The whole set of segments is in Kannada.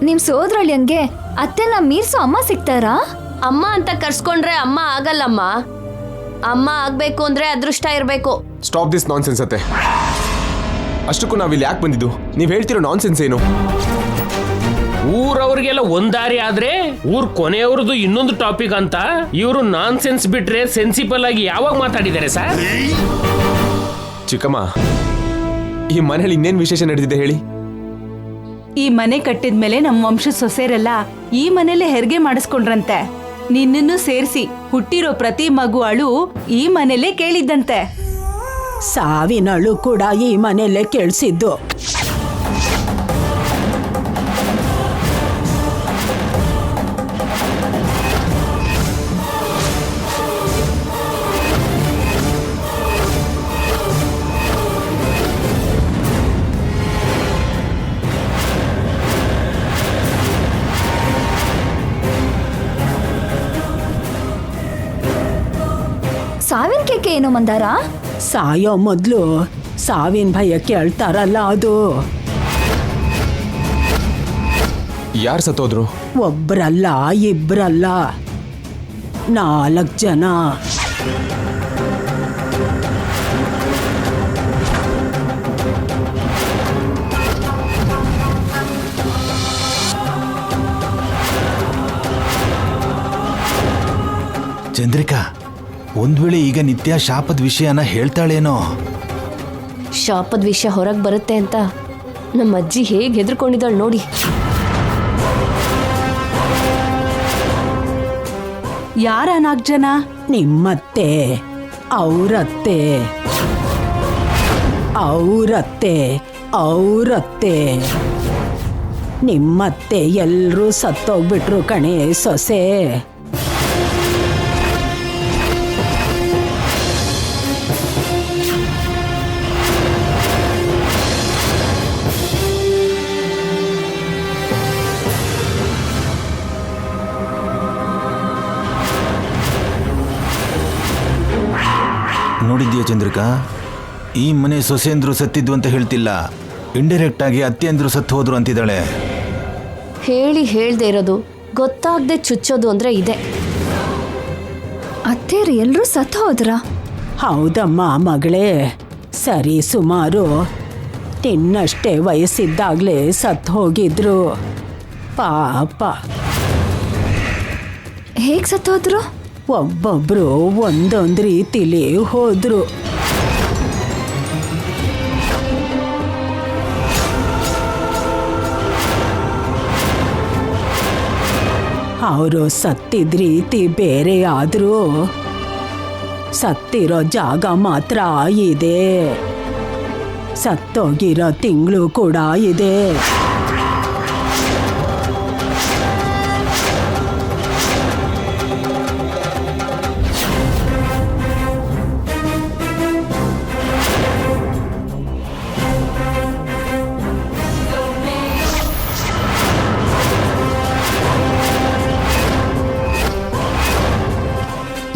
ನಿಮ್ ಸೋದರಳಿಯನ್ಗೆ ಅತ್ತೆನ ಮೀರ್ಸೋ ಅಮ್ಮ ಸಿಗ್ತಾರಾ? ಅಮ್ಮ ಅಂತ ಕರ್ಸ್ಕೊಂಡ್ರೆ ಅಮ್ಮ ಆಗಲ್ಲಮ್ಮ. ಅಮ್ಮ ಆಗ್ಬೇಕು ಅಂದ್ರೆ ಅದೃಷ್ಟ ಇರ್ಬೇಕು. ಸ್ಟಾಪ್ ದಿಸ್ ನಾನ್ಸೆನ್ಸ್ ಅತ್ತೆ. ಅಷ್ಟಕ್ಕೂ ನಾವಿಲ್ಲಿ ಯಾಕೆ ಬಂದಿದ್ದು? ನೀವ್ ಹೇಳ್ತಿರೋ ನಾನ್ಸೆನ್ಸ್ ಏನು? ಊರವ್ರಿಗೆಲ್ಲ ಒಂದಾರಿ ಆದ್ರೆ ಊರ್ ಕೊನೆಯವ್ರದ್ದು ಇನ್ನೊಂದು ಟಾಪಿಕ್ ಅಂತ ಇವರು ನಾನ್ ಸೆನ್ಸ್ ಬಿಟ್ರೆ ಸೆನ್ಸಿಬಲ್ ಆಗಿ ಯಾವಾಗ ಮಾತಾಡಿದ್ದಾರೆ ಸರ್? ಚಿಕ್ಕಮ್ಮ, ಈ ಮನೇಲಿ ಇನ್ನೇನ್ ವಿಶೇಷ ನಡೆದಿದೆ ಹೇಳಿ? ಈ ಮನೆ ಕಟ್ಟಿದ್ಮೇಲೆ ನಮ್ಮ ವಂಶ ಸೊಸೆರೆಲ್ಲ ಈ ಮನೇಲೆ ಹೆರಿಗೆ ಮಾಡಿಸ್ಕೊಂಡ್ರಂತೆ. ನಿನ್ನನ್ನು ಸೇರಿಸಿ ಹುಟ್ಟಿರೋ ಪ್ರತಿ ಮಗು ಅಳು ಈ ಮನೇಲೆ ಕೇಳಿದ್ದಂತೆ. ಸಾವಿನಳು ಕೂಡ ಈ ಮನೆಯಲ್ಲೇ ಕೇಳಿಸಿದ್ದು. ಸಾವಿನ ಕೇಕೆ ಏನು ಮಂದಾರ? ಸಾಯೋ ಮೊದ್ಲು ಸಾವಿನ ಭಯ ಕೇಳ್ತಾರಲ್ಲ ಅದು. ಯಾರು ಸತ್ತೋದ್ರು? ಒಬ್ರಲ್ಲ, ಇಬ್ರಲ್ಲ, 4 ಜನ. ಚಂದ್ರಿಕಾ, ಒಂದ್ ವೇಳೆ ಈಗ ನಿತ್ಯ ಶಾಪದ ವಿಷಯನ ಹೇಳ್ತಾಳೇನೋ? ಶಾಪದ ವಿಷಯ ಹೊರಗೆ ಬರುತ್ತೆ ಅಂತ ನಮ್ಮ ಅಜ್ಜಿ ಹೇಗೆ ಹೆದರ್ಕೊಂಡಿದ್ದಾಳೆ ನೋಡಿ. ಯಾರ 4 ಜನ? ನಿಮ್ಮತ್ತೆ, ಅವ್ರತ್ತೆ, ನಿಮ್ಮತ್ತೆ ಎಲ್ರೂ ಸತ್ತೋಗ್ಬಿಟ್ರು ಕಣೆ ಸೊಸೆ. ನೋಡಿದ್ಯಾ ಚಂದ್ರಿಕಾ, ಈ ಮನೆ ಸೊಸೆಂದ್ರು ಸತ್ತಿದ್ವು ಅಂತ ಹೇಳ್ತಿಲ್ಲ, ಇಂಡೈರೆಕ್ಟ್ ಆಗಿ ಅತ್ತೆಂದ್ರು ಸತ್ತು ಹೋದ್ರು ಅಂತಿದ್ದಾಳೆ. ಹೇಳಿ ಹೇಳ್ದೆ ಇರೋದು, ಗೊತ್ತಾಗದೆ ಚುಚ್ಚೋದು ಅಂದ್ರೆ ಇದೆ. ಅತ್ತೇರು ಎಲ್ರೂ ಸತ್ತು ಹೋದ್ರ? ಹೌದಮ್ಮ ಮಗಳೇ, ಸರಿ ಸುಮಾರು ನಿನ್ನಷ್ಟೇ ವಯಸ್ಸಿದ್ದಾಗಲೇ ಸತ್ತು ಹೋಗಿದ್ರು ಪಾಪ. ಹೇಗ್ ಸತ್ತೋದ್ರು? ಒಬ್ಬೊಬ್ರು ಒಂದೊಂದು ರೀತಿಲಿ ಹೋದ್ರು. ಅವರು ಸತ್ತಿದ ರೀತಿ ಬೇರೆ ಆದ್ರೂ ಸತ್ತಿರೋ ಜಾಗ ಮಾತ್ರ ಇದೆ. ಸತ್ತೋಗಿರೋ ತಿಂಗಳು ಕೂಡ ಇದೆ.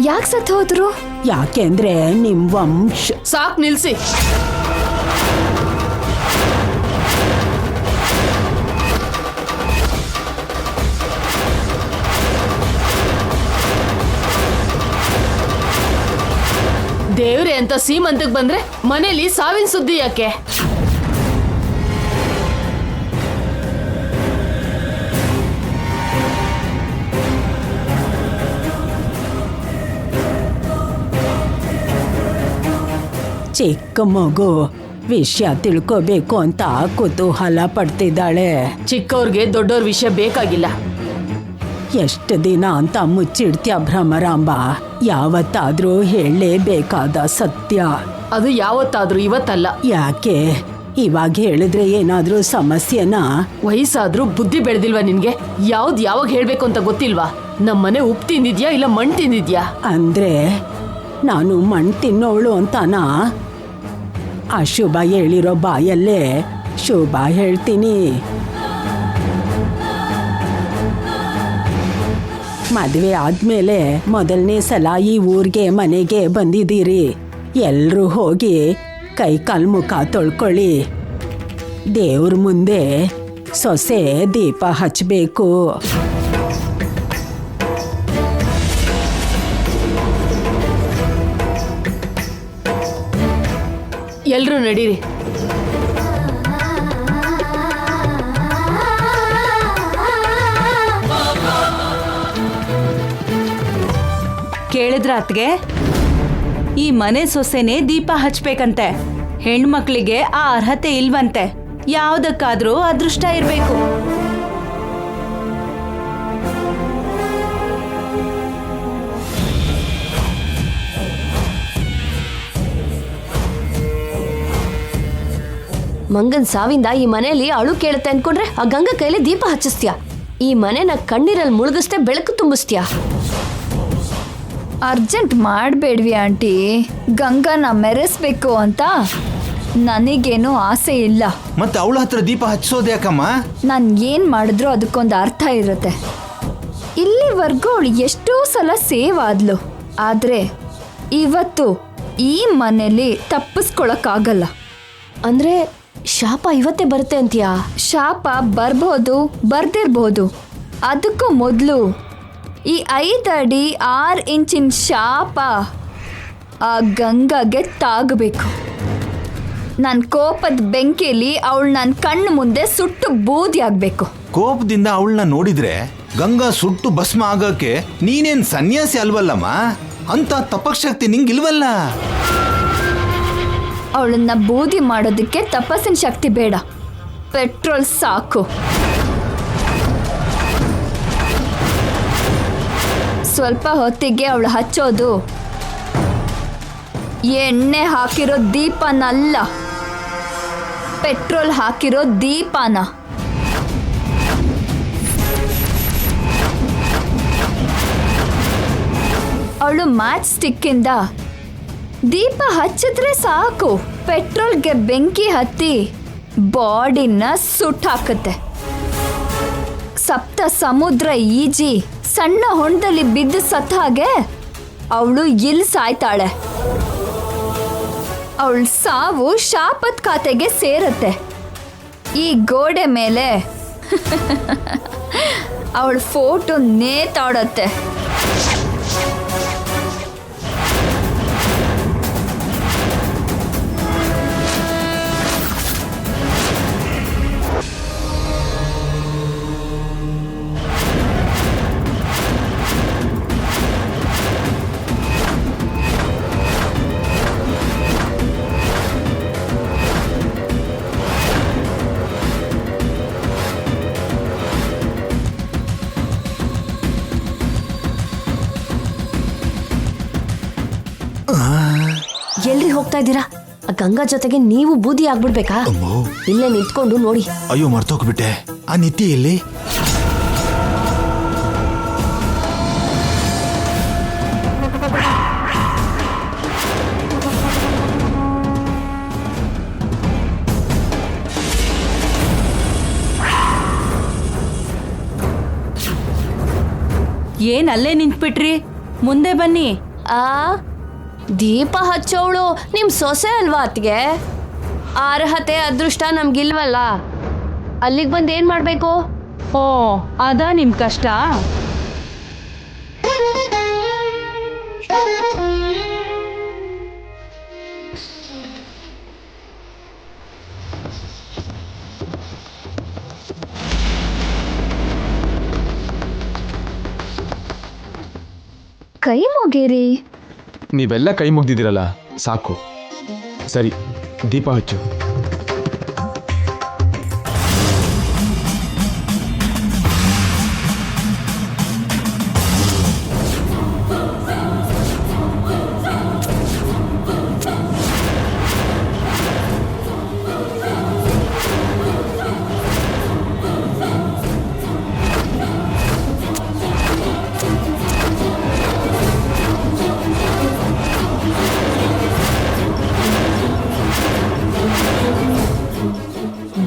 ಯಾಕೆ ಸತ್ತು ಹೋದ್ರು? ಯಾಕೆಂದ್ರೆ ನಿಮ್ ವಂಶ. ಸಾಕ್ ನಿಲ್ಸಿ. ದೇವ್ರೆ ಅಂತ ಸೀಮಂತಕ್ಕೆ ಬಂದ್ರೆ ಮನೇಲಿ ಸಾವಿನ ಸುದ್ದಿ ಯಾಕೆ? ಚಿಕ್ಕ ಮಗು ವಿಷಯ ತಿಳ್ಕೋಬೇಕು ಅಂತ ಕುತೂಹಲ ಪಡ್ತಿದ್ದಾಳೆ. ಚಿಕ್ಕವ್ರಿಗೆ ದೊಡ್ಡವ್ರ ವಿಷಯ ಬೇಕಾಗಿಲ್ಲ. ಎಷ್ಟು ದಿನ ಅಂತ ಮುಚ್ಚಿಡ್ತೀಯ ಭ್ರಮರಾಂಬ? ಯಾವತ್ತಾದ್ರೂ ಹೇಳಲೇಬೇಕಾದ ಸತ್ಯ. ಅದು ಯಾವತ್ತಾದ್ರೂ ಇವತ್ತಲ್ಲ. ಯಾಕೆ ಇವಾಗ ಹೇಳಿದ್ರೆ ಏನಾದ್ರೂ ಸಮಸ್ಯೆನಾ? ವಯಸ್ಸಾದ್ರೂ ಬುದ್ಧಿ ಬೆಳೆದಿಲ್ವಾ ನಿನ್ಗೆ? ಯಾವಾಗ ಹೇಳ್ಬೇಕು ಅಂತ ಗೊತ್ತಿಲ್ವಾ? ನಮ್ಮನೆ ಉಪ್ಪು ತಿಂದಿದ್ಯಾ ಇಲ್ಲ ಮಣ್ಣು ತಿಂದಿದ್ಯಾ? ಅಂದ್ರೆ ನಾನು ಮಣ್ಣು ತಿನ್ನೋಳು ಅಂತಾನಾ? ಅಶುಭ ಹೇಳಿರೋ ಬಾಯಲ್ಲೇ ಶುಭ ಹೇಳ್ತೀನಿ. ಮದುವೆ ಆದ್ಮೇಲೆ ಮೊದಲನೇ ಸಲ ಈ ಊರಿಗೆ ಮನೆಗೆ ಬಂದಿದ್ದೀರಿ. ಎಲ್ರೂ ಹೋಗಿ ಕೈ ಕಾಲು ಮುಖ ತೊಳ್ಕೊಳ್ಳಿ. ದೇವ್ರ ಮುಂದೆ ಸೊಸೆ ದೀಪ ಹಚ್ಚಬೇಕು. ಎಲ್ರೂ ನಡೀರಿ. ಕೇಳಿದ್ರ ಅತ್ಗೆ, ಈ ಮನೆ ಸೊಸೆನೆ ದೀಪ ಹಚ್ಬೇಕಂತೆ. ಹೆಣ್ಮಕ್ಳಿಗೆ ಆ ಅರ್ಹತೆ ಇಲ್ವಂತೆ. ಯಾವ್ದಕ್ಕಾದ್ರೂ ಅದೃಷ್ಟ ಇರ್ಬೇಕು. ಮಂಗನ್ ಸಾವಿಂದ ಈ ಮನೆಯಲ್ಲಿ ಅಳು ಕೇಳುತ್ತೆ ಅನ್ಕೊಂಡ್ರೆ ಆ ಗಂಗಾ ಕೈಲಿ ದೀಪ ಹಚ್ಚಿಸ್ತೀಯ. ಈ ಮನೆನ ಕಣ್ಣೀರಲ್ಲಿ ಮುಳುಗಿಸ್ತೆ ಬೆಳಕು ತುಂಬಿಸ್ತೀಯ. Urgent ಮಾಡಬೇಡ್ವಿ aunty. ಗಂಗಾನ ಮೆರೆಸ್ಬೇಕು ಅಂತ ನನಗೇನು ಆಸೆ ಇಲ್ಲ. ಮತ್ತೆ ಅವಳ ಹತ್ರ ದೀಪ ಹಚ್ಚೋದು ಯಾಕಮ್ಮ? ನಾನು ಏನು ಮಾಡಿದ್ರು ಅದಕ್ಕೊಂದು ಅರ್ಥ ಇರುತ್ತೆ. ಇಲ್ಲಿವರೆಗೂ ಅವಳು ಎಷ್ಟೋ ಸಲ ಸೇವ್ ಆದ್ಲು, ಆದರೆ ಇವತ್ತು ಈ ಮನೇಲಿ ತಪ್ಪಿಸ್ಕೊಳಕ್ಕಾಗಲ್ಲ. ಅಂದ್ರೆ ಶಾಪ ಇವತ್ತೇ ಬರುತ್ತೆ ಅಂತೀಯಾ? ಶಾಪ ಬರ್ಬೋದು, ಬರ್ದಿರ್ಬೋದು. ಅದಕ್ಕೂ ಮೊದಲು ಈ 5 ಅಡಿ 6 ಇಂಚಿನ ಶಾಪ ಆ ಗಂಗಾಗೆ ತಾಗಬೇಕು. ನನ್ನ ಕೋಪದ ಬೆಂಕಿಲಿ ಅವಳು ನನ್ನ ಕಣ್ಣು ಮುಂದೆ ಸುಟ್ಟು ಬೂದಿ ಆಗಬೇಕು. ಕೋಪದಿಂದ ಅವಳನ್ನ ನೋಡಿದ್ರೆ ಗಂಗಾ ಸುಟ್ಟು ಭಸ್ಮ ಆಗಕ್ಕೆ ನೀನೇನ್ ಸನ್ಯಾಸಿ ಅಲ್ವಲ್ಲಮ್ಮ? ಅಂತ ತಪಶಕ್ತಿ ನಿಂಗಿಲ್ವಲ್ಲ. ಅವಳನ್ನ ಬೂದಿ ಮಾಡೋದಕ್ಕೆ ತಪಸ್ಸಿನ ಶಕ್ತಿ ಬೇಡ, ಪೆಟ್ರೋಲ್ ಸಾಕು. ಸ್ವಲ್ಪ ಹೊತ್ತಿಗೆ ಅವಳು ಹಚ್ಚೋದು ಎಣ್ಣೆ ಹಾಕಿರೋ ದೀಪನಲ್ಲ, ಪೆಟ್ರೋಲ್ ಹಾಕಿರೋ ದೀಪನ. ಅವಳು ಮ್ಯಾಚ್ ಸ್ಟಿಕ್ಕಿಂದ ದೀಪ ಹಚ್ಚಿದ್ರೆ ಸಾಕು, ಪೆಟ್ರೋಲ್ಗೆ ಬೆಂಕಿ ಹತ್ತಿ ಬಾಡಿನ ಸುಟ್ಟಾಕತ್ತೆ. ಸಪ್ತ ಸಮುದ್ರ ಈಜಿ ಸಣ್ಣ ಹೊಂಡದಲ್ಲಿ ಬಿದ್ದು ಸತ್ತ ಹಾಗೆ ಅವಳು ಇಲ್ಲಿ ಸಾಯ್ತಾಳೆ. ಅವಳ ಸಾವು ಶಾಪದ ಖಾತೆಗೆ ಸೇರತ್ತೆ. ಈ ಗೋಡೆ ಮೇಲೆ ಅವಳ ಫೋಟೋ ನೇತಾಡತ್ತೆ. ಎಲ್ರಿ ಹೋಗ್ತಾ ಇದ್ದೀರಾ? ಆ ಗಂಗಾ ಜೊತೆಗೆ ನೀವು ಬೂದಿ ಆಗ್ಬಿಡ್ಬೇಕಾ? ಇಲ್ಲೇ ನಿಂತ್ಕೊಂಡು ನೋಡಿ. ಅಯ್ಯೋ ಮರ್ತೋಗ್ಬಿಟ್ಟೆ. ಆ ನಿತ್ಯ ಎಲ್ಲಿ? ಏನ್ ಅಲ್ಲೇ ನಿಂತ್ಬಿಟ್ರಿ? ಮುಂದೆ ಬನ್ನಿ. ಆ ದೀಪ ಹಚ್ಚೋಳು ನಿಮ್ ಸೊಸೆ ಅಲ್ವಾ ಅತ್ಗೆ? ಅರ್ಹತೆ ಅದೃಷ್ಟ ನಮ್ಗಿಲ್ವಲ್ಲ, ಅಲ್ಲಿಗೆ ಬಂದು ಏನ್ ಮಾಡ್ಬೇಕು? ಓ, ಅದಾ ನಿಮ್ ಕಷ್ಟ? ಕೈ ಮುಗೀರಿ. ನೀವೆಲ್ಲ ಕೈ ಮುಗ್ದಿದ್ದೀರಲ್ಲ, ಸಾಕು. ಸರಿ, ದೀಪ ಹಚ್ಚು.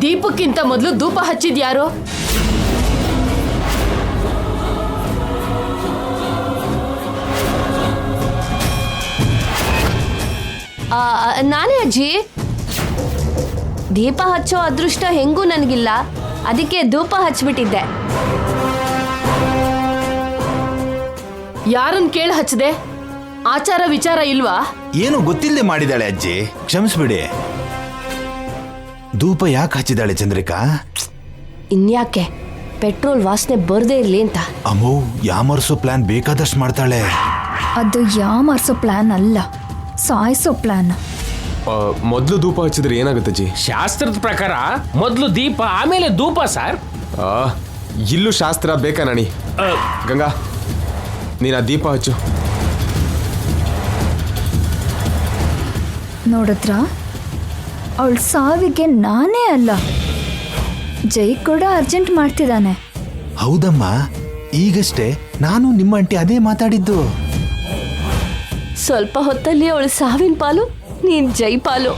ದೀಪಕ್ಕಿಂತ ಮೊದಲು ಧೂಪ ಹಚ್ಚಿದ್ಯಾರು? ನಾನೇ ಅಜ್ಜಿ. ದೀಪ ಹಚ್ಚೋ ಅದೃಷ್ಟ ಹೆಂಗೂ ನನಗಿಲ್ಲ, ಅದಕ್ಕೆ ಧೂಪ ಹಚ್ಬಿಟ್ಟಿದ್ದೆ. ಯಾರನ್ ಕೇಳಿ ಹಚ್ಚದೆ? ಆಚಾರ ವಿಚಾರ ಇಲ್ವಾ? ಏನು ಗೊತ್ತಿಲ್ಲದೆ ಮಾಡಿದಾಳೆ ಅಜ್ಜಿ, ಕ್ಷಮಿಸ್ಬಿಡಿ. ಧೂಪ ಯಾಕೆ ಹಚ್ಚಿದಾಳೆ ಚಂದ್ರಿಕಾ? ಇನ್ಯಾಕೆ ಪೆಟ್ರೋಲ್ ವಾಸನೆ ಬರ್ದೇ ಇರ್ಲಿ ಅಂತ. ಅಮ್ಮೋ, ಯಾಮರ್ಸೋ ಪ್ಲಾನ್ ಬೇಕಾದಷ್ಟು ಮಾಡ್ತಾಳೆ. ಅದು ಯಾಮಾರ್ಸೋ ಪ್ಲಾನ್ ಅಲ್ಲ, ಸಾಯಿಸೋ ಪ್ಲಾನ್. ಮೊದಲು ಧೂಪ ಹಚ್ಚಿದ್ರೆ ಏನಾಗುತ್ತಜ್ಜಿ? ಶಾಸ್ತ್ರದ ಪ್ರಕಾರ ಮೊದಲು ದೀಪ ಆಮೇಲೆ ಧೂಪ ಸರ್. ಇಲ್ಲೂ ಶಾಸ್ತ್ರ ಬೇಕಾ ನಾಣಿ? ಗಂಗಾ, ನೀನು ಆ ದೀಪ ಹಚ್ಚು. ನೋಡಿದ್ರ, ಅವಳ ಸಾವಿಗೆ ನಾನೇ ಅಲ್ಲ, ಜೈ ಕೂಡ ಅರ್ಜೆಂಟ್ ಮಾಡ್ತಿದ್ದಾನೆ. ಹೌದಮ್ಮ, ಈಗಷ್ಟೇ ನಾನು ನಿಮ್ಮ ಅಂಟಿ ಅದೇ ಮಾತಾಡಿದ್ದು. ಸ್ವಲ್ಪ ಹೊತ್ತಲ್ಲಿ ಅವಳು ಸಾವಿನ ಪಾಲು, ನೀನ್ ಜೈ ಪಾಲು.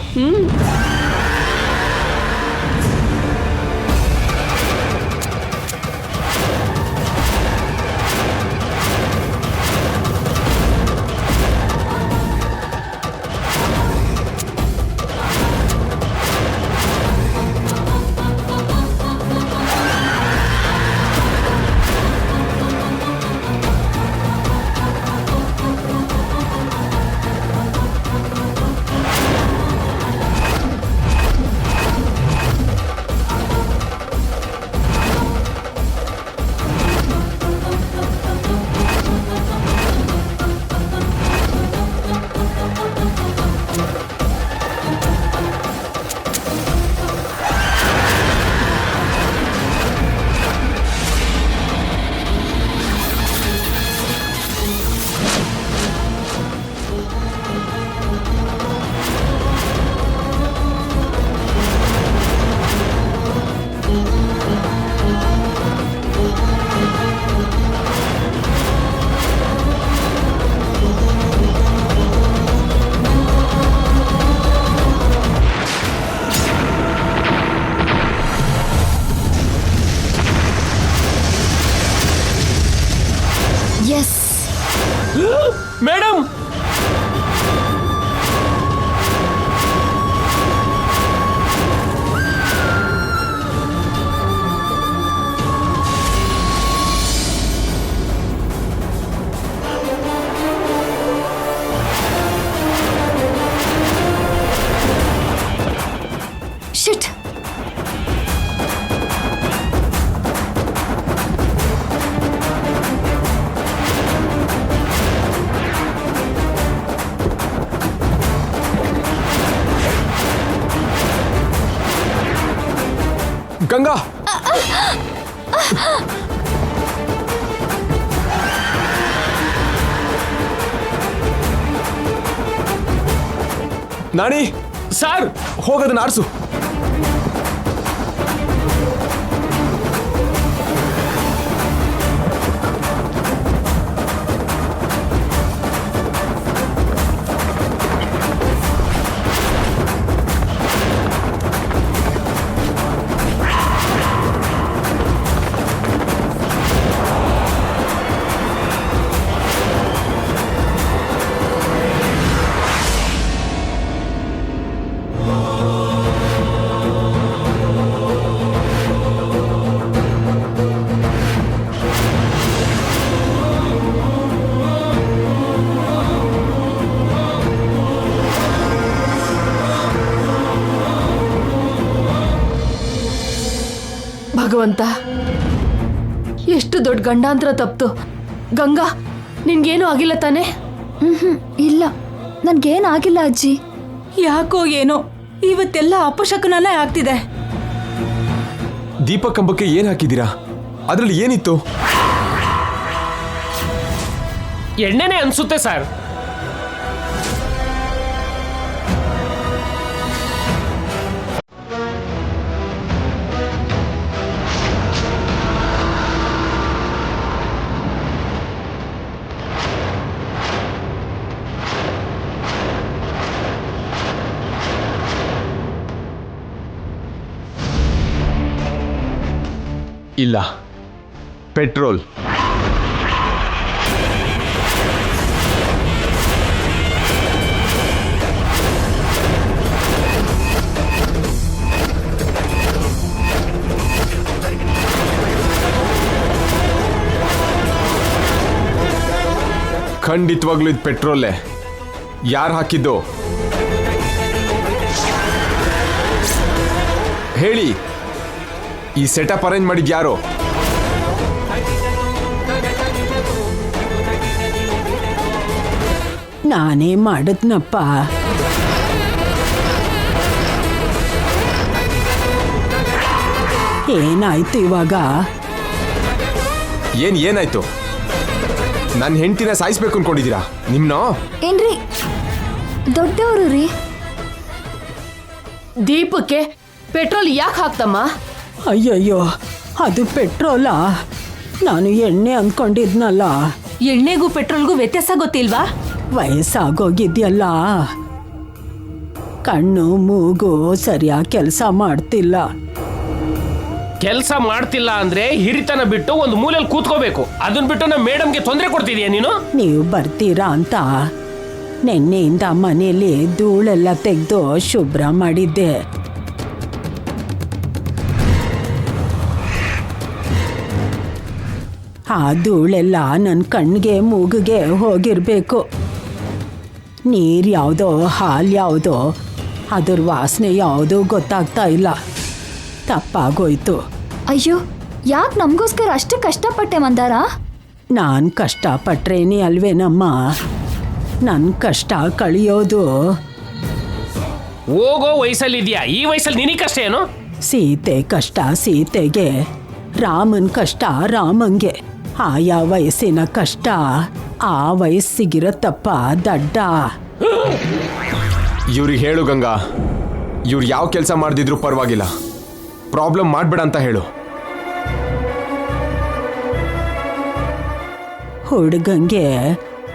ಎಸ್, ಮೇಡಮ್, ಶಿಟ್. ಗಂಗಾ, ನಾಣಿ ಸರ್, ಹೋಗೋದನ್ನ ಆರಿಸು. ಭಗವಂತ, ಎಷ್ಟು ದೊಡ್ಡ ಗಂಡಾಂತರ ತಪ್ತು. ಗಂಗಾ, ನಿನ್ಗೇನು ಆಗಿಲ್ಲ ತಾನೆ? ಇಲ್ಲ, ನನ್ಗೇನಾಗಿಲ್ಲ ಅಜ್ಜಿ. ಯಾಕೋ ಏನೋ ಇವತ್ತೆಲ್ಲ ಅಪಶಕುನನೇ ಆಗ್ತಿದೆ. ದೀಪ ಕಂಬಕ್ಕೆ ಏನ್ ಹಾಕಿದ್ದೀರಾ? ಅದ್ರಲ್ಲಿ ಏನಿತ್ತು? ಎಣ್ಣೆನೆ ಅನ್ಸುತ್ತೆ ಸರ್. ಇಲ್ಲ, ಪೆಟ್ರೋಲ್. ಖಂಡಿತವಾಗ್ಲೂ ಇದು ಪೆಟ್ರೋಲೇ. ಯಾರು ಹಾಕಿದ್ದು ಹೇಳಿ. ಈ ಸೆಟಪ್ ಅರೇಂಜ್ ಮಾಡಿದ್ ಯಾರು? ನಾನೇ ಮಾಡಿದ್ನಪ್ಪ. ಏನಾಯ್ತು ಇವಾಗ? ಏನಾಯ್ತು? ನನ್ನ ಹೆಂಡತಿನ ಸಾಯಿಸ್ಬೇಕು ಅನ್ಕೊಂಡಿದ್ದೀರಾ? ನಿಮ್ನ ಏನ್ರಿ ದೊಡ್ಡವರು ರೀ. ದೀಪಕ್ಕೆ ಪೆಟ್ರೋಲ್ ಯಾಕೆ ಹಾಕ್ತಮ್ಮ? ಅಯ್ಯಯ್ಯೋ, ಅದು ಪೆಟ್ರೋಲಾ? ನಾನು ಎಣ್ಣೆ ಅಂದ್ಕೊಂಡಿದ್ನಲ್ಲ. ಎಣ್ಣೆಗೂ ಪೆಟ್ರೋಲ್ಗೂ ವ್ಯತ್ಯಾಸ ಗೊತ್ತಿಲ್ವಾ? ವಯಸ್ಸಾಗೋಗಿದ್ಯಲ್ಲ, ಕಣ್ಣು ಮೂಗು ಸರಿಯಾಗಿ ಕೆಲಸ ಮಾಡ್ತಿಲ್ಲ. ಕೆಲಸ ಮಾಡ್ತಿಲ್ಲ ಅಂದ್ರೆ ಹಿರಿತನ ಬಿಟ್ಟು ಒಂದು ಮೂಲೆಯಲ್ಲಿ ಕೂತ್ಕೋಬೇಕು. ಅದನ್ನ ಬಿಟ್ಟು ನಮ್ಮ ಮೇಡಮ್ಗೆ ತೊಂದರೆ ಕೊಡ್ತಿದೀಯ ನೀನು? ನೀವು ಬರ್ತೀರಾ ಅಂತ ನಿನ್ನೆಯಿಂದ ಮನೆಯಲ್ಲಿ ಧೂಳೆಲ್ಲ ತೆಗೆದು ಶುಭ್ರ ಮಾಡಿದ್ದೆ. ಆ ಧೂಳೆಲ್ಲ ನನ್ನ ಕಣ್ಣಿಗೆ ಮೂಗಿಗೆ ಹೋಗಿರ್ಬೇಕು. ನೀರು ಯಾವುದೋ ಹಾಲು ಯಾವುದೋ ಅದ್ರ ವಾಸನೆ ಯಾವುದೋ ಗೊತ್ತಾಗ್ತಾ ಇಲ್ಲ. ತಪ್ಪಾಗೋಯ್ತು. ಅಯ್ಯೋ, ಯಾಕೆ ನಮಗೋಸ್ಕರ ಅಷ್ಟು ಕಷ್ಟಪಟ್ಟೆ ಮಂದಾರ? ನಾನು ಕಷ್ಟಪಟ್ರೇನೆ ಅಲ್ವೇನಮ್ಮ ನನ್ನ ಕಷ್ಟ ಕಳಿಯೋದು. ಹೋಗೋ ವಯಸ್ಸಲ್ಲಿ ಇದೆಯಾ, ಈ ವಯಸ್ಸಲ್ಲಿ ನಿನಗೆ ಕಷ್ಟ ಏನು? ಸೀತೆ ಕಷ್ಟ ಸೀತೆಗೆ, ರಾಮನ್ ಕಷ್ಟ ರಾಮಂಗೆ. ಆಯಾ ವಯಸ್ಸಿನ ಕಷ್ಟ ಆ ವಯಸ್ಸಿಗಿರತ್ತಪ್ಪ ದಡ್ಡ. ಇವ್ರಿಗೆ ಹೇಳು ಗಂಗಾ, ಇವ್ರು ಯಾವ ಕೆಲಸ ಮಾಡ್ದಿದ್ರು ಪರವಾಗಿಲ್ಲ, ಪ್ರಾಬ್ಲಮ್ ಮಾಡ್ಬೇಡ ಅಂತ ಹೇಳು. ಹುಡುಗಂಗೆ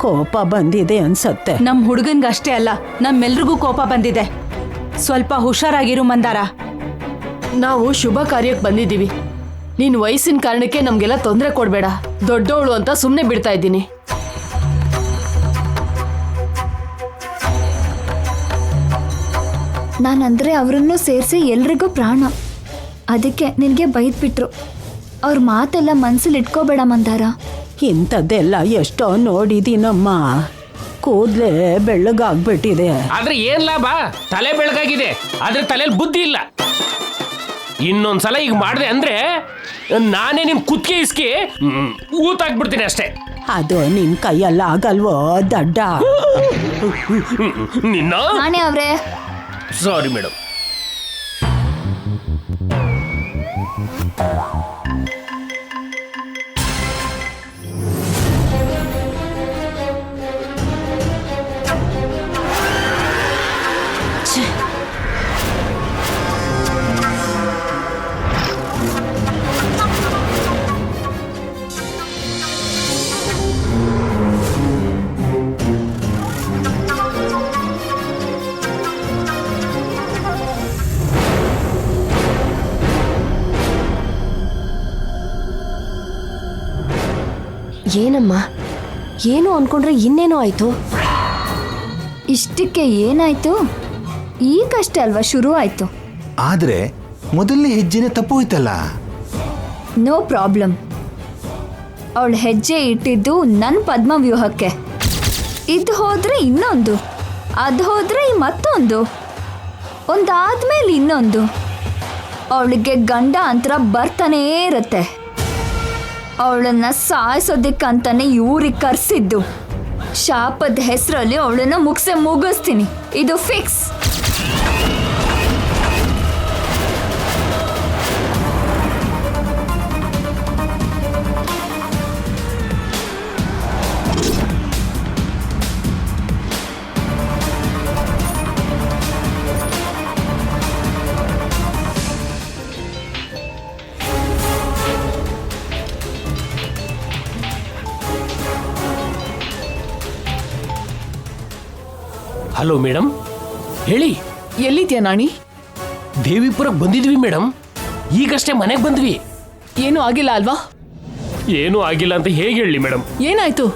ಕೋಪ ಬಂದಿದೆ ಅನ್ಸತ್ತೆ. ನಮ್ ಹುಡುಗನ್ಗಷ್ಟೇ ಅಲ್ಲ, ನಮ್ಮೆಲ್ರಿಗೂ ಕೋಪ ಬಂದಿದೆ. ಸ್ವಲ್ಪ ಹುಷಾರಾಗಿರು ಮಂದಾರ. ನಾವು ಶುಭ ಕಾರ್ಯಕ್ಕೆ ಬಂದಿದ್ದೀವಿ. ನೀನ್ ವಯಸ್ಸಿನ ಕಾರಣಕ್ಕೆ ನಮ್ಗೆಲ್ಲ ತೊಂದರೆ ಕೊಡ್ಬೇಡ. ದೊಡ್ಡವಳು ಅಂತ ಸುಮ್ಮನೆ ಬಿಡ್ತಾ ಇದ್ದೀನಿ. ನಾನಂದ್ರೆ ಅವರನ್ನು ಸೇರಿಸಿ ಎಲ್ರಿಗೂ ಪ್ರಾಣ. ಅದಕ್ಕೆ ನಿನಗೆ ಬೈದ್ಬಿಟ್ರು. ಅವ್ರ ಮಾತೆಲ್ಲ ಮನ್ಸಲ್ಲಿ ಇಟ್ಕೋಬೇಡ ಮಂದಾರ. ಇಂಥದ್ದೆಲ್ಲ ಎಷ್ಟೋ ನೋಡಿದೀನಮ್ಮ. ಕೂದ್ಲೇ ಬೆಳ್ಳಗಾಗ್ಬಿಟ್ಟಿದೆ. ಆದ್ರೆ ಏನ್ ಲಾಭ? ತಲೆ ಬೆಳಗಾಗಿದೆ, ಆದ್ರೆ ತಲೆಯಲ್ಲಿ ಬುದ್ಧಿ ಇಲ್ಲ. ಇನ್ನೊಂದ್ಸಲ ಈಗ ಮಾಡಿದೆ ಅಂದ್ರೆ ನಾನೇ ನಿಮ್ ಕುತ್ತಿಗೆ ಇಸ್ಕಿ ಊತಾಕ್ಬಿಡ್ತೀನಿ ಅಷ್ಟೇ. ಅದು ನಿನ್ ಕೈಯಲ್ಲ ಆಗಲ್ವೋ ದಡ್ಡ. ನಿನ್ನ ನಾನೇ ಅವ್ರೆ. Sorry madam. ಏನಮ್ಮ, ಏನು ಅನ್ಕೊಂಡ್ರೆ ಇನ್ನೇನೋ ಆಯ್ತು. ಇಷ್ಟಕ್ಕೆ ಏನಾಯ್ತು? ಈಗಷ್ಟೇ ಅಲ್ವಾ ಶುರು ಆಯ್ತು. ಆದ್ರೆ ಮೊದಲನೇ ಹೆಜ್ಜೆನೆ ತಪ್ಪು ಹೋಯ್ತಲ್ಲ. No problem. ಅವಳು ಹೆಜ್ಜೆ ಇಟ್ಟಿದ್ದು ನನ್ನ ಪದ್ಮವ್ಯೂಹಕ್ಕೆ. ಇದು ಹೋದ್ರೆ ಇನ್ನೊಂದು, ಅದು ಹೋದ್ರೆ ಮತ್ತೊಂದು, ಒಂದಾದ್ಮೇಲೆ ಇನ್ನೊಂದು. ಅವಳಿಗೆ ಗಂಡ ಅಂತರ ಬರ್ತಾನೇ ಇರುತ್ತೆ. ಅವಳನ್ನ ಸಾಯಿಸೋದಕ್ಕಂತಾನೆ ಇವ್ರಿಗೆ ಕರ್ಸಿದ್ದು. ಶಾಪದ ಹೆಸರಲ್ಲಿ ಅವಳನ್ನ ಮುಗಿಸ್ತೀನಿ. ಇದು ಫಿಕ್ಸ್. ಹಲೋ ಮೇಡಮ್, ಹೇಳಿ. ಎಲ್ಲಿದ್ಯಾ ನಾಣಿ? ದೇವಿಪುರಕ್ಕೆ ಬಂದಿದ್ವಿ ಮೇಡಮ್. ಈಗಷ್ಟೇ ಮನೆಗೆ ಬಂದ್ವಿ. ಏನೂ ಆಗಿಲ್ಲ ಅಲ್ವಾ? ಏನೂ ಆಗಿಲ್ಲ ಅಂತ ಹೇಗೆ ಹೇಳಿ ಮೇಡಮ್? ಏನಾಯ್ತು?